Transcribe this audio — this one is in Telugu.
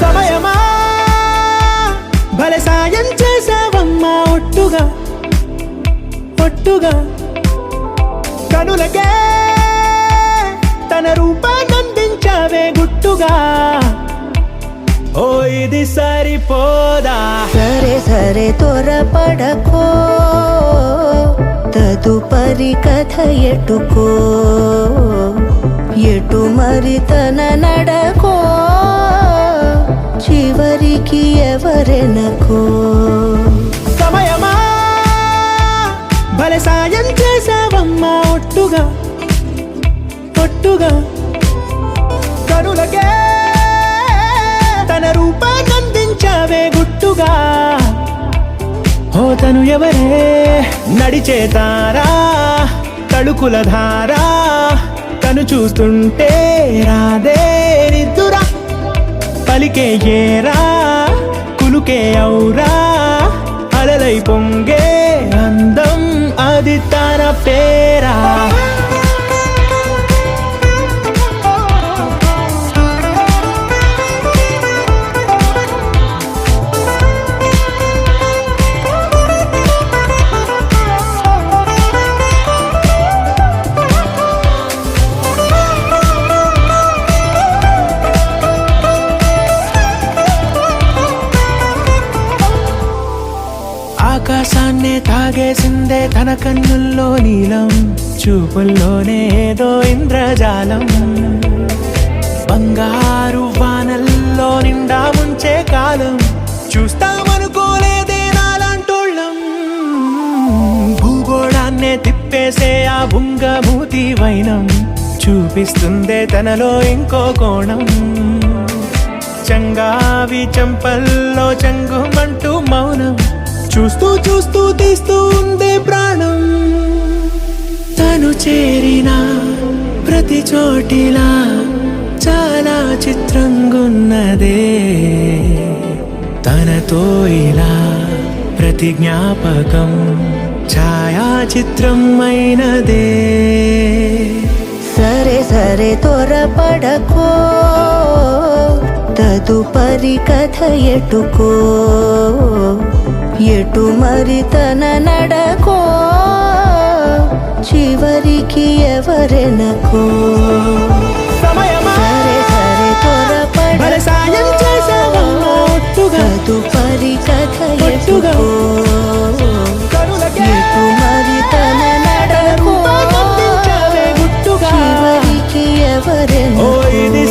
సమయమా భలే సాయం చేసావమ్మా ఒట్టుగా ఒట్టుగా కనులకే తన రూపాన్నందించావే గుట్టుగా ఓ ఇది సరిపోదా సరే సరే త్వరపడకో తదుపరి కథ ఎటుకో ఎటు మరి తన నడకో చివరికి ఎవరెనకో సమయమా భలే సాయం చేసావమ్మా ఒట్టుగా ఒట్టుగా కనులకే తన రూపాన్నందించావే గుట్టుగా ఓ తను ఎవరే నడిచే తారా తడుకుల ధారా తను చూస్తుంటే రాదే నిద్దురా పలికే ఏరా కులుకే ఔరా అలలై పొంగే అందం అది తన పేరా ఆకాశాన్నే తాగేసిందే తన కన్నుల్లో నీలం చూపుల్లోనే ఏదో ఇంద్రజాలం బంగారు వానల్లో నిండా ముంచే కాలం చూస్తామనుకోలేదే నాలాంటోళ్ళం భూగోళాన్నే తిప్పేసే ఆ బుంగమూతి వైనం చూపిస్తుందే తనలో ఇంకో కోణం చంగావి చంపల్లో చంగుమంటూ మౌనం చూస్తూ చూస్తూ తీస్తూ ఉందే ప్రాణం తను చేరిన ప్రతి చోటిలా చాలా చిత్రంగున్నదే తనతో ఇలా ప్రతి జ్ఞాపకం ఛాయాచిత్రం అయినదే సరే సరే త్వరపడకో తదుపరి కథ ఎటుకో ఎటు మరి తన నడకో చివరికి ఎవరెనకో సమయమా సరే సరే భలే సాయం త్వరపడకో చేసావమ్మా ఒట్టుగా తదుపరి కథ ఒట్టుగా ఎటుకో కనులకే ఎటు మరి తన నడకో రూపాన్నందించావే గుట్టుగా చివరికి ఓ ఎవరెనకో ఇది